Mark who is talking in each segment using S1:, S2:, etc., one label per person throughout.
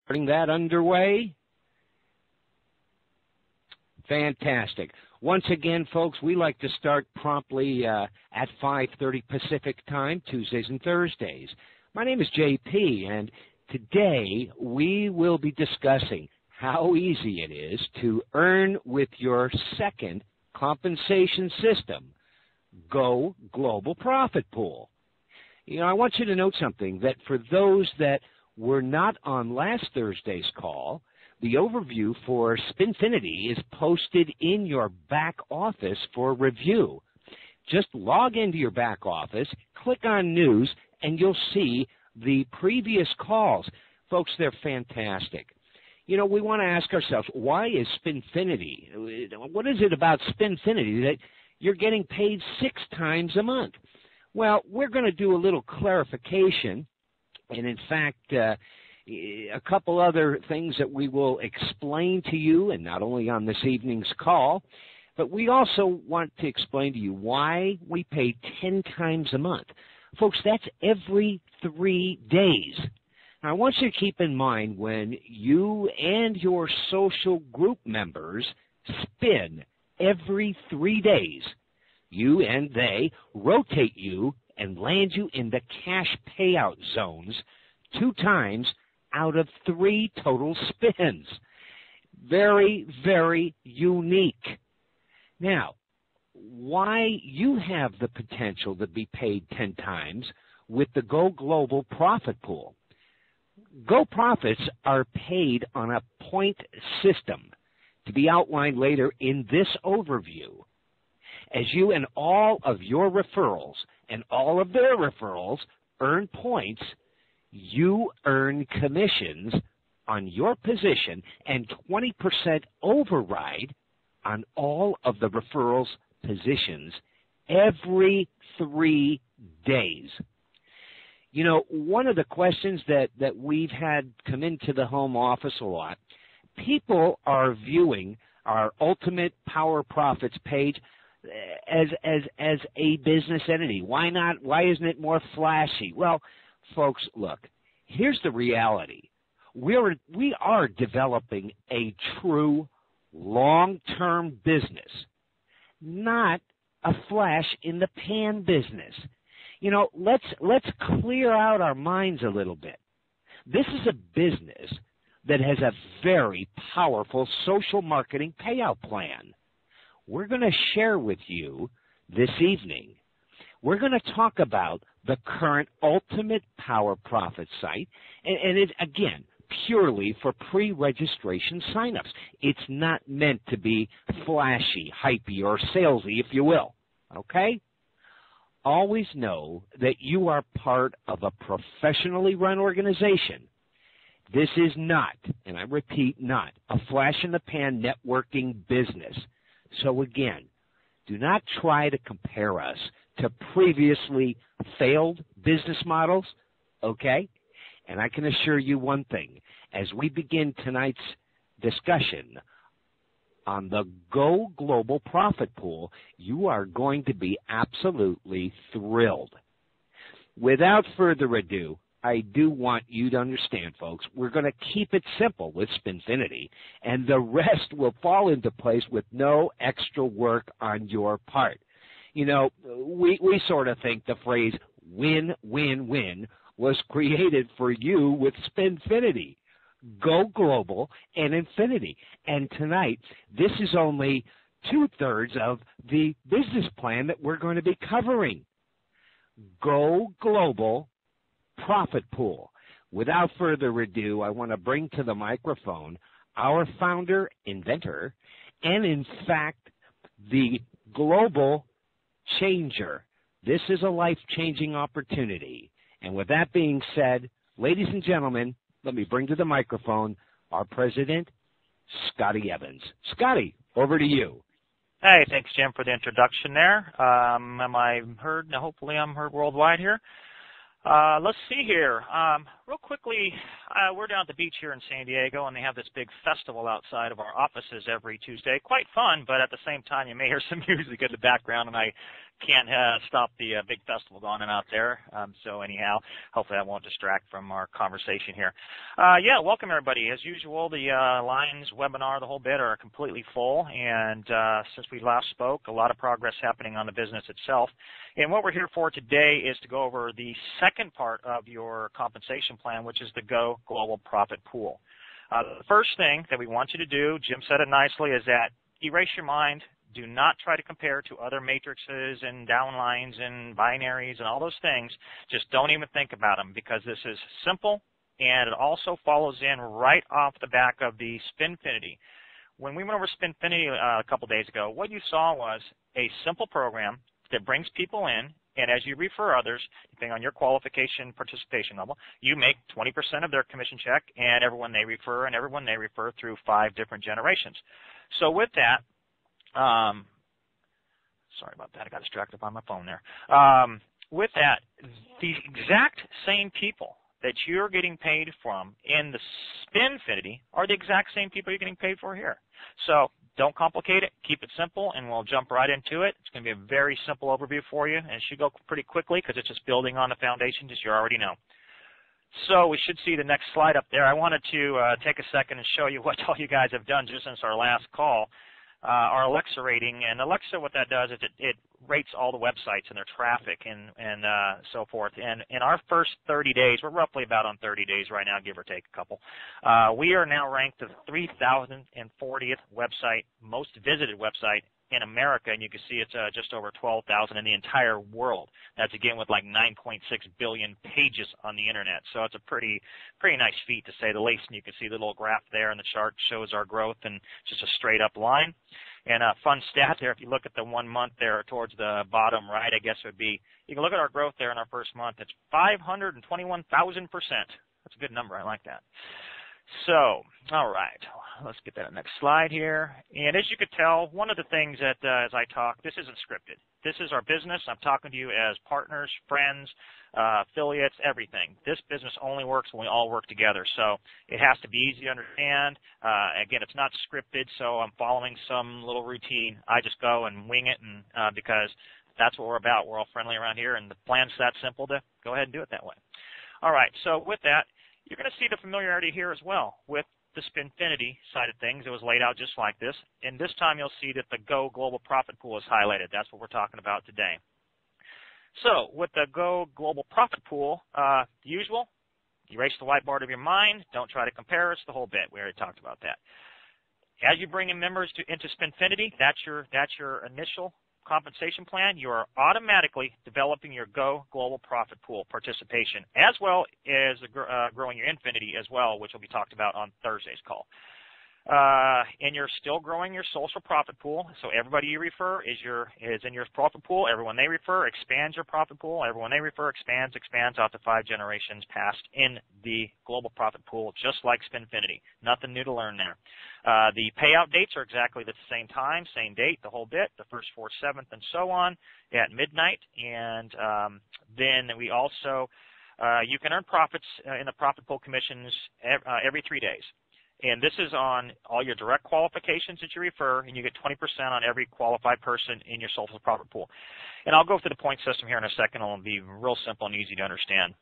S1: Getting that underway. Fantastic. Once again, folks, we like to start promptly at 5:30 Pacific time, Tuesdays and Thursdays. My name is JP, and today we will be discussing how easy it is to earn with your second compensation system, Go Global Profit Pool. You know, I want you to note something, that for those that were not on last Thursday's call, the overview for Spinfinity is posted in your back office for review. Just log into your back office, click on News, and you'll see the previous calls. Folks, they're fantastic. You know, we want to ask ourselves, why is Spinfinity? What is it about Spinfinity that you're getting paid 6 times a month? Well, we're going to do a little clarification, and in fact, a couple other things that we will explain to you, and not only on this evening's call, but we also want to explain to you why we pay 10 times a month. Folks, that's every 3 days. Now, I want you to keep in mind when you and your social group members spin every 3 days, you and they rotate you and land you in the cash payout zones 2 times out of 3 total spins. Very, very unique. Now, why you have the potential to be paid 10 times with the Go Global Profit Pool. Go Profits are paid on a point system to be outlined later in this overview. As you and all of your referrals and all of their referrals earn points, you earn commissions on your position and 20% override on all of the referrals' positions every 3 days. You know, one of the questions that we've had come into the home office a lot, people are viewing our Ultimate Power Profits page as a business entity. Why not? Why isn't it more flashy? Well, folks, look, here's the reality. We are developing a true long-term business, not a flash-in-the-pan business. You know, let's clear out our minds a little bit. This is a business that has a very powerful social marketing payout plan. We're going to share with you this evening. We're going to talk about the current Ultimate Power Profit site, and it, again, purely for pre-registration signups. It's not meant to be flashy, hypey, or salesy, if you will, okay? Always know that you are part of a professionally run organization. This is not, and I repeat, not a flash-in-the-pan networking business. So again, do not try to compare us to previously failed business models, okay? And I can assure you one thing. As we begin tonight's discussion on the Go Global Profit Pool, you are going to be absolutely thrilled. Without further ado, I do want you to understand, folks, we're going to keep it simple with Spinfinity, and the rest will fall into place with no extra work on your part. You know, we sort of think the phrase win, win, win was created for you with Spinfinity. Go global and infinity. And tonight, this is only 2/3 of the business plan that we're going to be covering. Go Global Profit Pool. Without further ado, I want to bring to the microphone our founder, inventor, and in fact, the global changer. This is a life-changing opportunity. And with that being said, ladies and gentlemen, let me bring to the microphone our president, Scotty Evans. Scotty, over to you.
S2: Hey, thanks, Jim, for the introduction there. Am I heard? Hopefully I'm heard worldwide here. Let's see here. Real quickly, we're down at the beach here in San Diego, and they have this big festival outside of our offices every Tuesday. Quite fun, but at the same time, you may hear some music in the background, and I can't stop the big festival going on out there. So anyhow, hopefully that won't distract from our conversation here. Yeah, welcome everybody. As usual, the lines, webinar, the whole bit are completely full. And since we last spoke, a lot of progress happening on the business itself. And what we're here for today is to go over the second part of your compensation plan, which is the Go Global Profit Pool. The first thing that we want you to do, Jim said it nicely, is that erase your mind. Do not try to compare to other matrices and downlines and binaries and all those things. Just don't even think about them, because this is simple, and it also follows in right off the back of the Spinfinity. When we went over Spinfinity a couple days ago, what you saw was a simple program that brings people in, and as you refer others, depending on your qualification participation level, you make 20% of their commission check, and everyone they refer through 5 different generations. So with that, sorry about that, I got distracted by my phone there. With that, the exact same people that you're getting paid from in the Spinfinity are the exact same people you're getting paid for here. So don't complicate it, keep it simple, and we'll jump right into it. It's going to be a very simple overview for you, and it should go pretty quickly because it's just building on the foundations, as you already know. So we should see the next slide up there. I wanted to take a second and show you what all you guys have done just since our last call. Our Alexa rating, and Alexa, what that does is it rates all the websites and their traffic and so forth. And in our first 30 days, we're roughly about on 30 days right now, give or take a couple. We are now ranked the 3,040th website, most visited website in America, and you can see it's just over 12,000 in the entire world. That's again with like 9.6 billion pages on the internet. So it's a pretty nice feat, to say the least. And you can see the little graph there, and the chart shows our growth and just a straight up line. And a fun stat there, if you look at the 1 month there towards the bottom right, I guess it would be, you can look at our growth there in our first month. It's 521,000%. That's a good number. I like that. So, all right, let's get that next slide here. And as you could tell, one of the things that as I talk, this isn't scripted. This is our business. I'm talking to you as partners, friends, affiliates, everything. This business only works when we all work together. So it has to be easy to understand. Again, it's not scripted, so I'm following some little routine. I just go and wing it, and because that's what we're about. We're all friendly around here, and the plan's that simple to go ahead and do it that way. All right, so with that, you're going to see the familiarity here as well with the Spinfinity side of things. It was laid out just like this. And this time you'll see that the Go Global Profit Pool is highlighted. That's what we're talking about today. So with the Go Global Profit Pool, the usual, erase the whiteboard of your mind. Don't try to compare us, the whole bit. We already talked about that. As you bring in members into Spinfinity, that's your initial compensation plan. You are automatically developing your Go Global Profit Pool participation, as well as growing your Infinity as well, which will be talked about on Thursday's call. And you're still growing your social profit pool. So everybody you refer is in your profit pool. Everyone they refer expands your profit pool. Everyone they refer expands out to 5 generations past in the global profit pool, just like Spinfinity. Nothing new to learn there. The payout dates are exactly the same time, same date, the whole bit, the 1st, 4th, 7th, and so on at midnight. And then we also, you can earn profits in the profit pool commissions every 3 days. And this is on all your direct qualifications that you refer, and you get 20% on every qualified person in your social profit pool. And I'll go through the point system here in a second. It'll be real simple and easy to understand.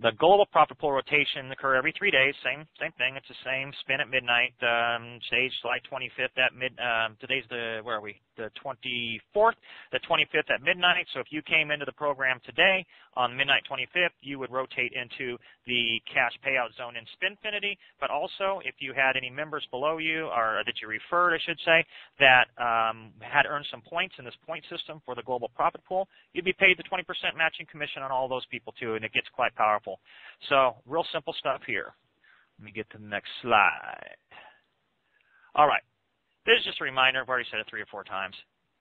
S2: The global profit pool rotation occur every 3 days. Same thing. It's the same spin at midnight. Today's July 25th at today's where are we? The 24th, the 25th at midnight. So if you came into the program today on midnight 25th, you would rotate into the cash payout zone in Spinfinity. But also, if you had any members below you, or that you referred, I should say, that had earned some points in this point system for the global profit pool, you'd be paid the 20% matching commission on all those people too, and it gets quite powerful. So real simple stuff here. Let me get to the next slide. All right. This is just a reminder. I've already said it 3 or 4 times.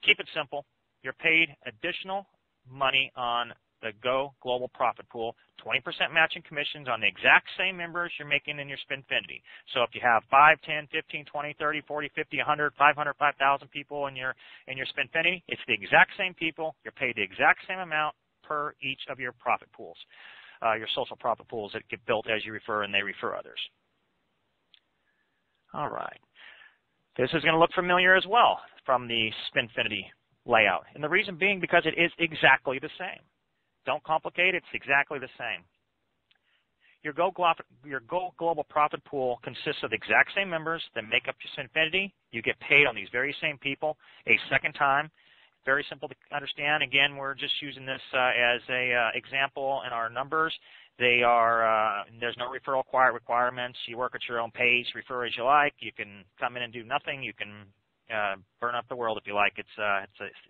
S2: Keep it simple. You're paid additional money on the Go Global Profit Pool, 20% matching commissions on the exact same members you're making in your Spinfinity. So if you have 5, 10, 15, 20, 30, 40, 50, 100, 500, 5,000 people in your Spinfinity, it's the exact same people. You're paid the exact same amount per each of your profit pools, your social profit pools that get built as you refer and they refer others. All right. This is going to look familiar as well from the Spinfinity layout. And the reason being because it is exactly the same. Don't complicate it. It's exactly the same. Your Go Global Profit Pool consists of the exact same members that make up your Spinfinity. You get paid on these very same people a second time. Very simple to understand. Again, we're just using this as a example in our numbers. They are there's no referral requirements. You work at your own pace, refer as you like. You can come in and do nothing. You can burn up the world if you like. It's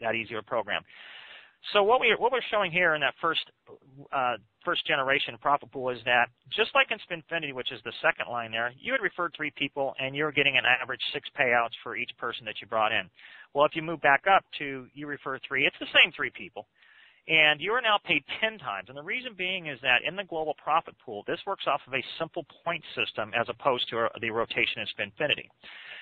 S2: that easy of a program. So what we're showing here in that first generation profit pool is that just like in Spinfinity, which is the second line there, you had referred 3 people and you're getting an average 6 payouts for each person that you brought in. Well, if you move back up to you refer 3, it's the same 3 people. And you are now paid 10 times. And the reason being is that in the global profit pool, this works off of a simple point system as opposed to the rotation in Spinfinity.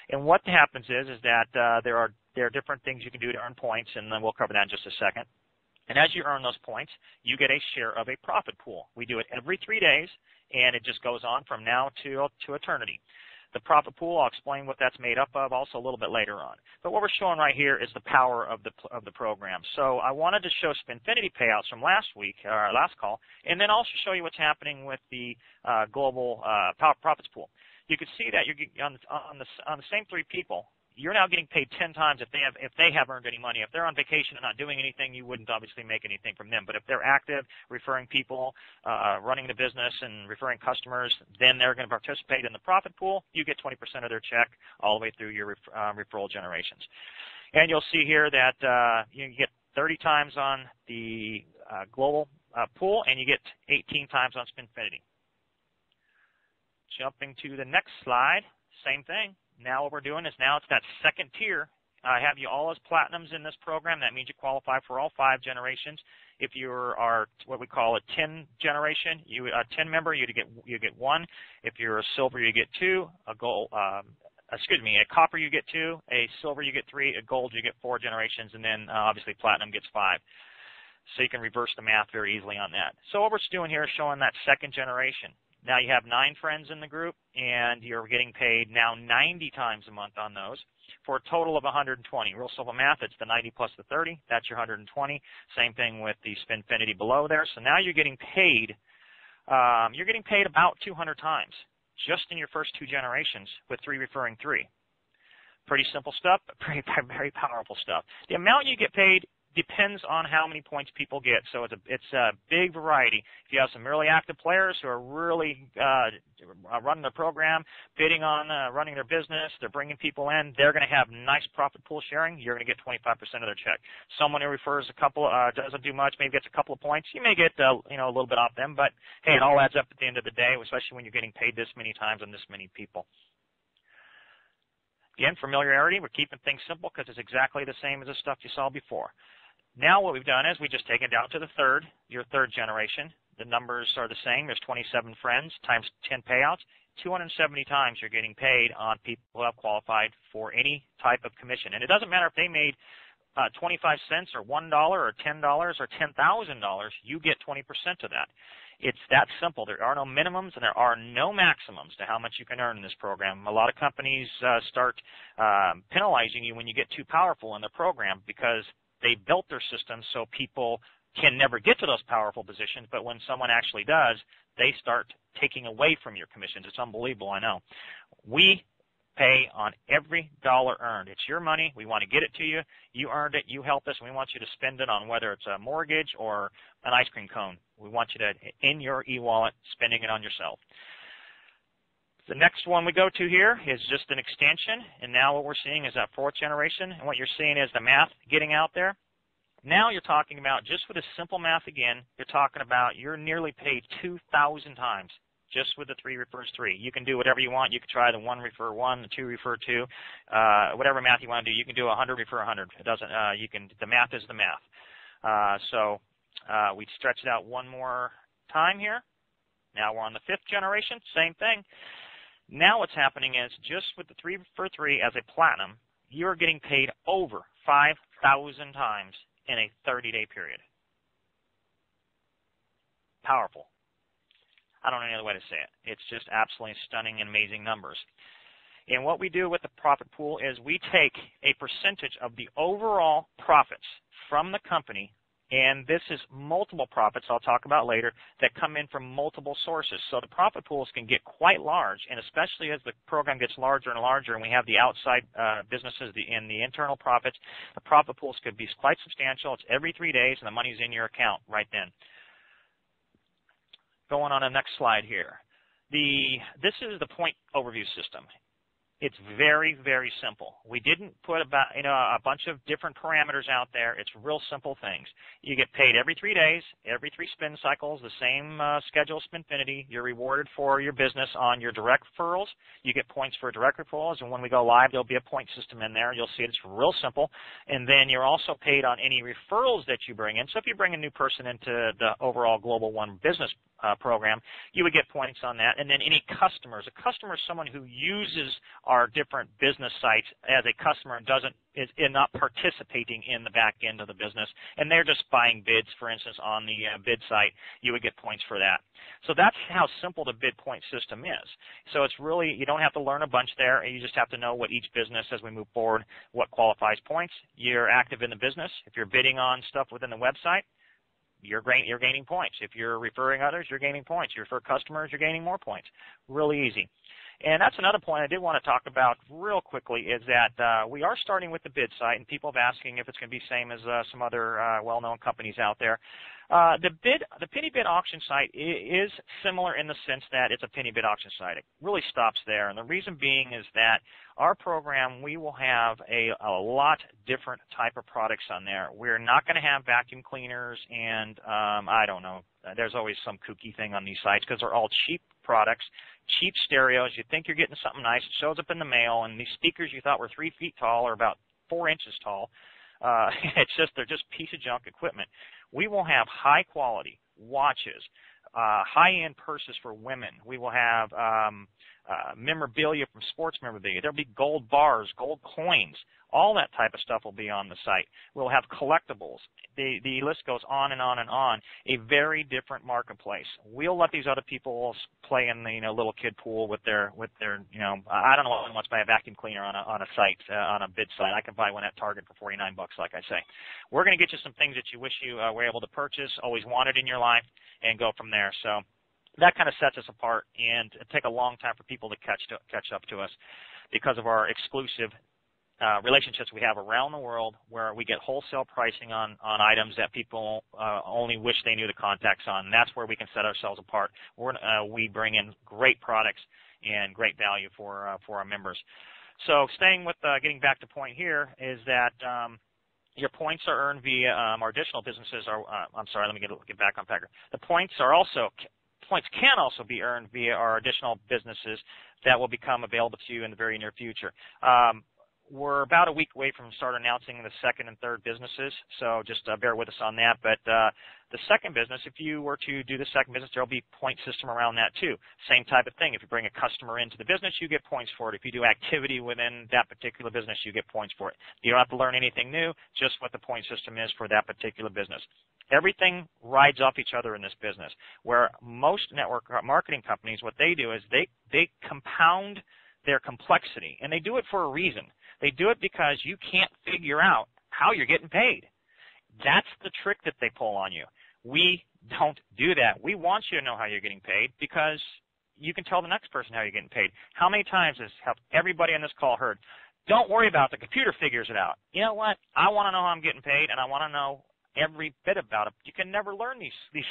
S2: And what happens is that there are different things you can do to earn points, and then we'll cover that in just a second. And as you earn those points, you get a share of a profit pool. We do it every 3 days, and it just goes on from now to eternity. The profit pool, I'll explain what that's made up of also a little bit later on. But what we're showing right here is the power of the program. So I wanted to show Spinfinity payouts from last week, our last call, and then also show you what's happening with the global profits pool. You can see that you're on the same 3 people. You're now getting paid 10 times if they have earned any money. If they're on vacation and not doing anything, you wouldn't obviously make anything from them. But if they're active, referring people, running the business and referring customers, then they're going to participate in the profit pool. You get 20% of their check all the way through your referral generations. And you'll see here that you get 30 times on the global pool, and you get 18 times on Spinfinity. Jumping to the next slide, same thing. Now what we're doing is now it's that second tier. I have you all as platinums in this program. That means you qualify for all 5 generations. If you are what we call a 10 generation, a 10 member, you get 1. If you're a silver, you get 2. A copper, you get 2. A silver, you get 3. A gold, you get 4 generations, and then obviously platinum gets 5. So you can reverse the math very easily on that. So what we're doing here is showing that second generation. Now you have 9 friends in the group, and you're getting paid now 90 times a month on those for a total of 120. Real simple math, it's the 90 plus the 30. That's your 120. Same thing with the Spinfinity below there. So now you're getting paid about 200 times just in your first 2 generations with 3 referring 3. Pretty simple stuff, but very powerful stuff. The amount you get paid depends on how many points people get. So it's a big variety. If you have some really active players who are really running the program, bidding on running their business, they're bringing people in, they're going to have nice profit pool sharing. You're going to get 25% of their check. Someone who refers a couple, doesn't do much, maybe gets a couple of points, you may get a little bit off them, but hey, it all adds up at the end of the day, especially when you're getting paid this many times on this many people. Again, familiarity, we're keeping things simple because it's exactly the same as the stuff you saw before. Now what we've done is we just take it down to your third generation. The numbers are the same. There's 27 friends times 10 payouts. 270 times you're getting paid on people who have qualified for any type of commission. And it doesn't matter if they made 25 cents or $1 or $10 or $10,000, you get 20% of that. It's that simple. There are no minimums and there are no maximums to how much you can earn in this program. A lot of companies start penalizing you when you get too powerful in the program because they built their system so people can never get to those powerful positions, but when someone actually does, they start taking away from your commissions. It's unbelievable, I know. We pay on every dollar earned. It's your money. We want to get it to you. You earned it. You helped us, and we want you to spend it on whether it's a mortgage or an ice cream cone. We want you to, in your e-wallet, spending it on yourself. The next one we go to here is just an extension, and now what we're seeing is that 4th generation, and what you're seeing is the math getting out there. Now you're talking about, just with a simple math again, you're talking about you're nearly paid 2,000 times just with the 3 refers 3. You can do whatever you want. You can try the 1 refer 1, the 2 refer 2, whatever math you want to do. You can do 100 refer 100. It doesn't. The math is the math. We stretch it out one more time here. Now we're on the 5th generation. Same thing. Now what's happening is just with the 3 for 3 as a platinum, you're getting paid over 5,000 times in a 30-day period. Powerful. I don't know any other way to say it. It's just absolutely stunning and amazing numbers. And what we do with the profit pool is we take a percentage of the overall profits from the company, and this is multiple profits I'll talk about later that come in from multiple sources. So the profit pools can get quite large, and especially as the program gets larger and larger and we have the outside businesses and the internal profits, the profit pools could be quite substantial. It's every 3 days, and the money's in your account right then. Going on the next slide here. This is the point overview system. It's very, very simple. We didn't put a bunch of different parameters out there. It's real simple things. You get paid every 3 days, every 3 spin cycles, the same schedule Spinfinity. You're rewarded for your business on your direct referrals. You get points for direct referrals, and when we go live, there'll be a point system in there. You'll see it's real simple. And then you're also paid on any referrals that you bring in. So if you bring a new person into the overall Global One business program, you would get points on that. And then any customers. A customer is someone who uses our different business sites as a customer and is not participating in the back end of the business, and they're just buying bids, for instance, on the bid site. You would get points for that. So that's how simple the bid point system is. So it's really, you don't have to learn a bunch there. You just have to know what each business, as we move forward, what qualifies points. You're active in the business. If you're bidding on stuff within the website, you're gaining points. If you're referring others, you're gaining points. You refer customers, you're gaining more points. Really easy. And that's another point I did want to talk about real quickly is that we are starting with the bid site, and people have asking if it's going to be the same as some other well-known companies out there. The penny bid auction site is similar in the sense that it's a penny bid auction site. It really stops there, and the reason being is that our program, we will have a lot different type of products on there. We're not going to have vacuum cleaners and I don't know. There's always some kooky thing on these sites because they're all cheap products, cheap stereos. You think you're getting something nice. It shows up in the mail, and these speakers you thought were 3 feet tall are about 4 inches tall. They're just piece of junk equipment. We will have high quality watches, high-end purses for women. We will have memorabilia from sports memorabilia. There'll be gold bars, gold coins. All that type of stuff will be on the site. We'll have collectibles. The list goes on and on and on. A very different marketplace. We'll let these other people play in the little kid pool with their I don't know what one wants to buy a vacuum cleaner on a site on a bid site. I can buy one at Target for $49, like I say. We're going to get you some things that you wish you were able to purchase, always wanted in your life, and go from there. So that kind of sets us apart, and it take a long time for people to catch up to us because of our exclusive relationships we have around the world where we get wholesale pricing on items that people only wish they knew the contacts on. And that's where we can set ourselves apart. We bring in great products and great value for our members. So staying with getting back to point here is that your points are earned via our additional businesses. I'm sorry, let me get back on Packer. The points can also be earned via our additional businesses that will become available to you in the very near future. We're about a week away from start announcing the second and third businesses, so just bear with us on that. But the second business, if you were to do the second business, there will be point system around that too. Same type of thing. If you bring a customer into the business, you get points for it. If you do activity within that particular business, you get points for it. You don't have to learn anything new, just what the point system is for that particular business. Everything rides off each other in this business, where most network marketing companies, what they do is they compound their complexity, and they do it for a reason. They do it because you can't figure out how you're getting paid. That's the trick that they pull on you. We don't do that. We want you to know how you're getting paid because you can tell the next person how you're getting paid. How many times have everybody on this call heard, don't worry about it, the computer figures it out. You know what? I want to know how I'm getting paid, and I want to know every bit about it. You can never learn these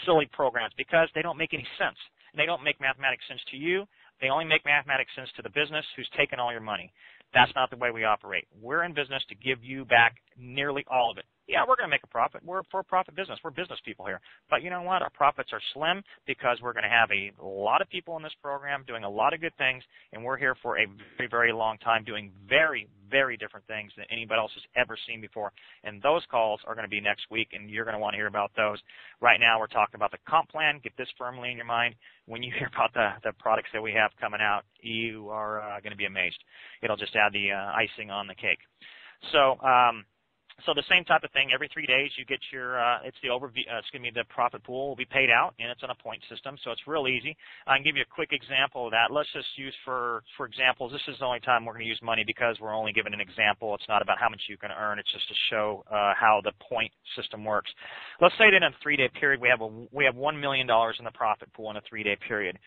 S2: silly programs because they don't make any sense. And they don't make mathematics sense to you. They only make mathematics sense to the business who's taken all your money. That's not the way we operate. We're in business to give you back nearly all of it. Yeah, we're going to make a profit. We're a for-profit business. We're business people here. But you know what? Our profits are slim because we're going to have a lot of people in this program doing a lot of good things, and we're here for a very, very long time doing very, very different things than anybody else has ever seen before. And those calls are going to be next week, and you're going to want to hear about those. Right now, we're talking about the comp plan. Get this firmly in your mind. When you hear about the products that we have coming out, you are going to be amazed. It'll just add the icing on the cake. So So the same type of thing. Every 3 days, you get your it's the overview. The profit pool will be paid out, and it's on a point system, so it's real easy. I can give you a quick example of that. Let's just use for examples. This is the only time we're going to use money because we're only given an example. It's not about how much you can earn. It's just to show how the point system works. Let's say that in a 3-day period, we have $1 million in the profit pool in a 3-day period.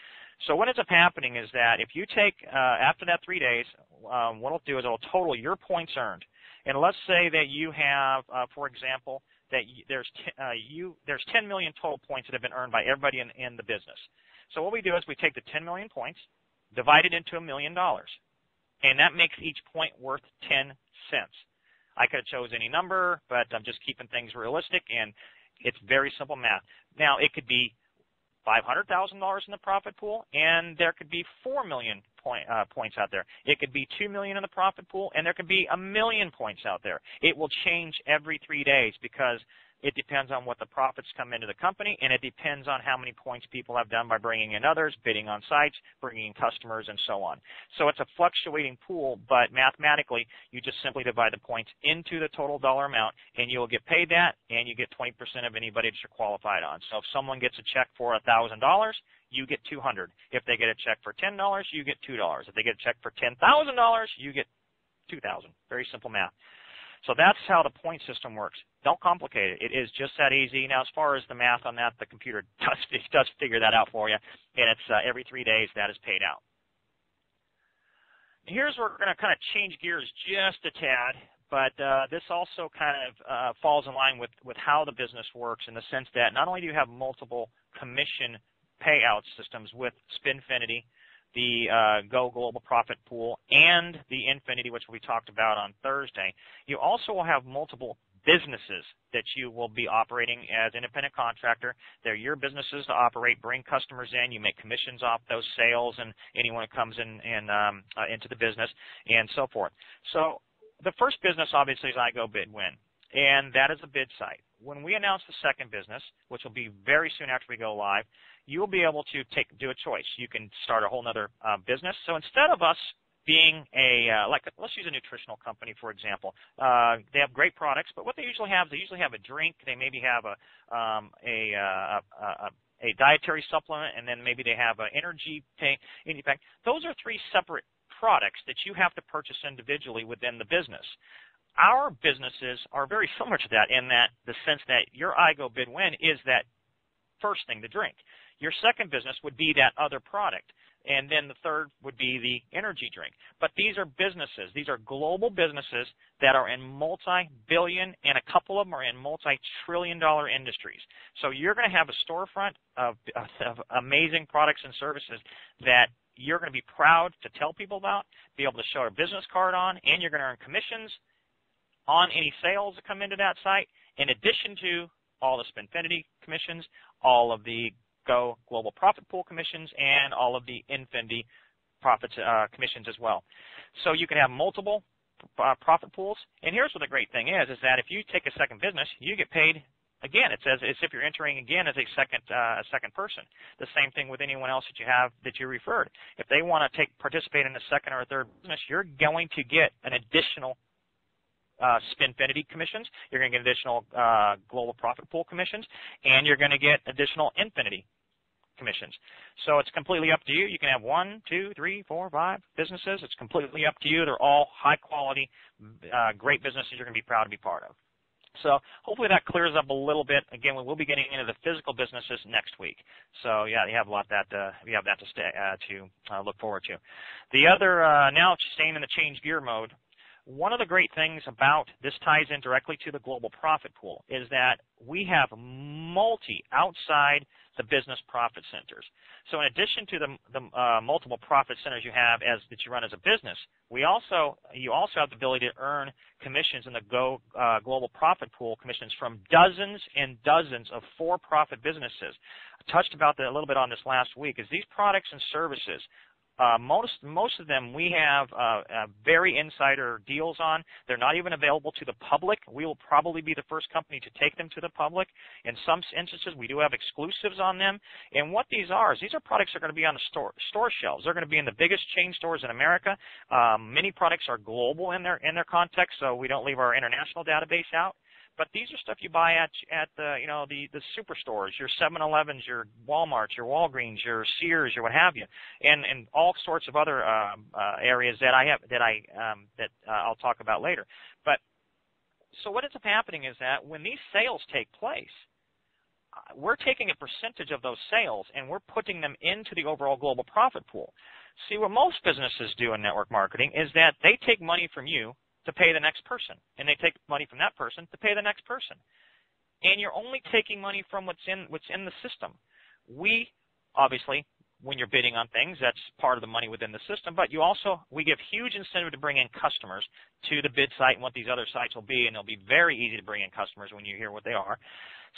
S2: So what ends up happening is that if you take after that 3 days, what it'll do is it'll total your points earned. And let's say that you have, for example, that there's 10 million total points that have been earned by everybody in the business. So what we do is we take the 10 million points, divide it into $1 million, and that makes each point worth 10 cents. I could have chose any number, but I'm just keeping things realistic, and it's very simple math. Now, it could be $500,000 in the profit pool, and there could be 4 million points out there. It could be 2 million in the profit pool, and there could be 1 million points out there. It will change every 3 days because it depends on what the profits come into the company, and it depends on how many points people have done by bringing in others, bidding on sites, bringing in customers, and so on. So it's a fluctuating pool, but mathematically, you just simply divide the points into the total dollar amount, and you'll get paid that, and you get 20% of anybody that you're qualified on. So if someone gets a check for $1,000, you get $200. If they get a check for $10, you get $2. If they get a check for $10,000, you get $2,000. Very simple math. So that's how the point system works. Don't complicate it. It is just that easy. Now, as far as the math on that, the computer does figure that out for you, and it's every 3 days that is paid out. Here's where we're going to kind of change gears just a tad, but this also kind of falls in line with how the business works in the sense that not only do you have multiple commission payout systems with Spinfinity, the Go Global Profit Pool, and the Infinity, which we talked about on Thursday, you also will have multiple businesses that you will be operating as independent contractor. They're your businesses to operate, bring customers in. You make commissions off those sales and anyone who comes in into the business and so forth. So the first business, obviously, is iGoBidWin, and that is a bid site. When we announce the second business, which will be very soon after we go live, you will be able to do a choice. You can start a whole other business. So instead of us being let's use a nutritional company, for example. They have great products, but what they usually have a drink. They maybe have a dietary supplement, and then maybe they have an energy tank. Those are 3 separate products that you have to purchase individually within the business. Our businesses are very similar to that in that the sense that your iGoBidWin is that first thing, the drink. Your second business would be that other product. And then the third would be the energy drink. But these are businesses. These are global businesses that are in multi-billion, and a couple of them are in multi-trillion-dollar industries. So you're going to have a storefront of amazing products and services that you're going to be proud to tell people about, be able to show a business card on, and you're going to earn commissions on any sales that come into that site, in addition to all the Spinfinity commissions, all of the Go Global Profit Pool commissions, and all of the Infinity profits commissions as well. So you can have multiple profit pools. And here's what the great thing is that if you take a second business, you get paid again. It says as if you're entering again as a second person. The same thing with anyone else that you have that you referred. If they want to participate in a second or a third business, you're going to get an additional Spinfinity commissions, you're going to get additional Global Profit Pool commissions, and you're going to get additional Infinity commissions. So it's completely up to you. You can have 1, 2, 3, 4, 5 businesses. It's completely up to you. They're all high quality, great businesses you're going to be proud to be part of. So hopefully that clears up a little bit. Again, we will be getting into the physical businesses next week. So yeah, you have a lot to look forward to. The other now staying in the change gear mode. One of the great things about this ties in directly to the Global Profit Pool is that we have outside the business profit centers. So in addition to the multiple profit centers you have that you run as a business, you also have the ability to earn commissions in the Go Global Profit Pool commissions from dozens and dozens of for-profit businesses. I touched about that a little bit on this last week. Is these products and services Most of them we have very insider deals on. They're not even available to the public. We will probably be the first company to take them to the public. In some instances, we do have exclusives on them. And what these are is these are products that are going to be on the store shelves. They're going to be in the biggest chain stores in America. Many products are global in their context, so we don't leave our international database out. But these are stuff you buy at the the superstores, your 7-Elevens, your Walmarts, your Walgreens, your Sears, your what have you, and all sorts of other areas that I'll talk about later. But so what ends up happening is that when these sales take place, we're taking a percentage of those sales and we're putting them into the overall global profit pool. See, what most businesses do in network marketing is that they take money from you to pay the next person, and they take money from that person to pay the next person. And you're only taking money from what's in the system. We obviously, when you're bidding on things, that's part of the money within the system, but we give huge incentive to bring in customers to the bid site and what these other sites will be, and it'll be very easy to bring in customers when you hear what they are.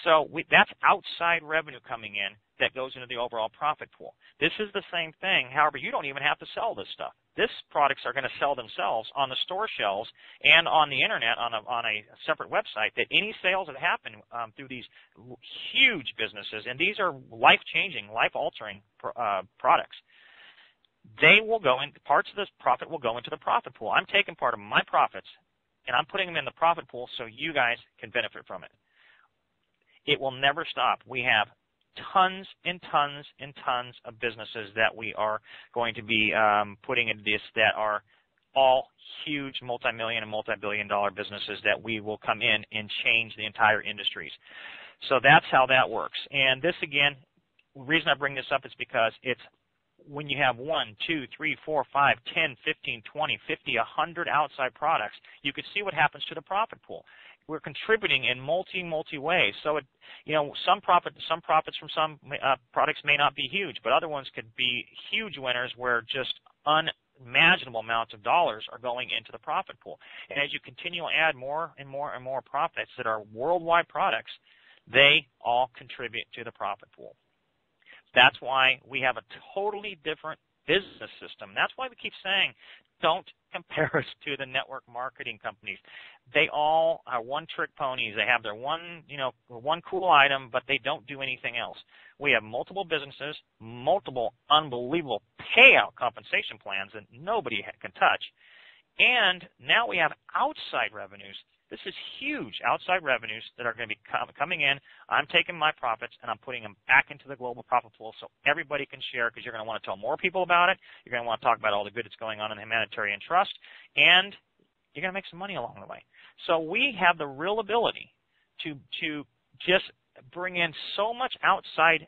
S2: So that's outside revenue coming in that goes into the overall profit pool. This is the same thing. However, you don't even have to sell this stuff. These products are going to sell themselves on the store shelves and on the internet on a separate website. That any sales that happen through these huge businesses, and these are life-changing, life-altering products, they will go in. Parts of this profit will go into the profit pool. I'm taking part of my profits and I'm putting them in the profit pool so you guys can benefit from it. It will never stop. We have tons and tons and tons of businesses that we are going to be putting into this that are all huge multi-million and multi-billion-dollar businesses that we will come in and change the entire industries. So that's how that works. And this, again, the reason I bring this up is because it's when you have 1, 2, 3, 4, 5, 10, 15, 20, 50, 100 outside products, you can see what happens to the profit pool. We're contributing in multi ways. So, some profits from some products may not be huge, but other ones could be huge winners where just unimaginable amounts of dollars are going into the profit pool. And as you continue to add more and more and more profits that are worldwide products, they all contribute to the profit pool. That's why we have a totally different business system. That's why we keep saying, don't compare us to the network marketing companies. They all are one-trick ponies. They have their one cool item, but they don't do anything else. We have multiple businesses, multiple unbelievable payout compensation plans that nobody can touch. And now we have outside revenues. This is huge outside revenues that are going to be coming in. I'm taking my profits and I'm putting them back into the global profit pool so everybody can share, because you're going to want to tell more people about it. You're going to want to talk about all the good that's going on in the humanitarian trust, and you're going to make some money along the way. So we have the real ability to just bring in so much outside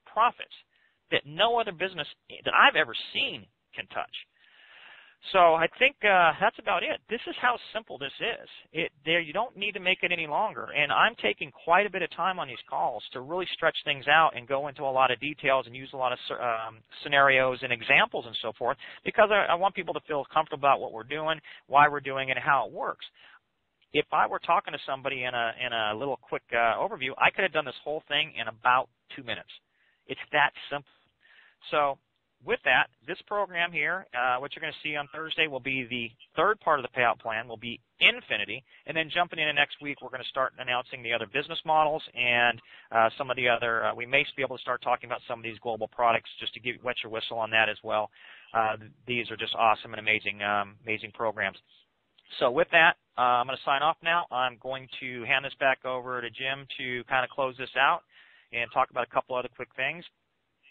S2: profits that no other business that I've ever seen can touch. So I think that's about it. This is how simple this is. You don't need to make it any longer. And I'm taking quite a bit of time on these calls to really stretch things out and go into a lot of details and use a lot of scenarios and examples and so forth, because I want people to feel comfortable about what we're doing, why we're doing it, and how it works. If I were talking to somebody in a little quick overview, I could have done this whole thing in about 2 minutes. It's that simple. So with that, this program here, what you're going to see on Thursday will be the third part of the payout plan, will be Infinity, and then jumping into next week, we're going to start announcing the other business models and some of the other, we may be able to start talking about some of these global products just to wet your whistle on that as well. These are just awesome and amazing programs. So with that, I'm going to sign off now. I'm going to hand this back over to Jim to kind of close this out and talk about a couple other quick things.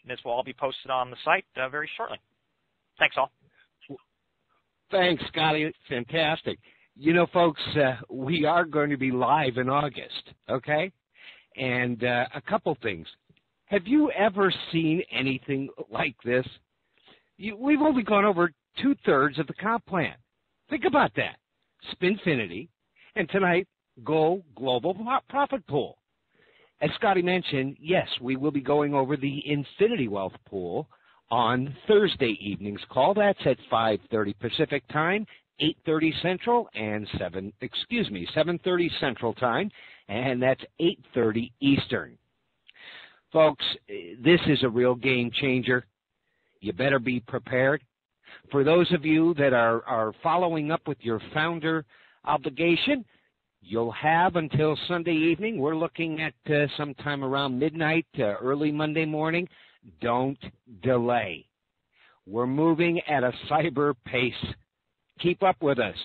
S2: This will all be posted on the site very shortly. Thanks, all.
S1: Thanks, Scotty. Fantastic. Folks, we are going to be live in August, okay? And a couple things. Have you ever seen anything like this? We've only gone over 2/3 of the comp plan. Think about that. Spinfinity, and tonight, Go Global Profit Pool. As Scotty mentioned, yes, we will be going over the Infinity Wealth Pool on Thursday evening's call. That's at 5:30 Pacific Time, 8:30 Central, and 7:30 Central Time, and that's 8:30 Eastern. Folks, this is a real game changer. you better be prepared. For those of you that are following up with your founder obligation, you'll have until Sunday evening. We're looking at sometime around midnight, early Monday morning. Don't delay. We're moving at a cyber pace. Keep up with us.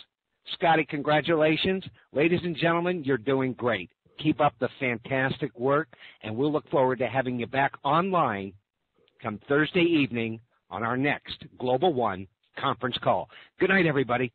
S1: Scotty, congratulations. Ladies and gentlemen, you're doing great. Keep up the fantastic work, and we'll look forward to having you back online come Thursday evening on our next Global One conference call. Good night, everybody.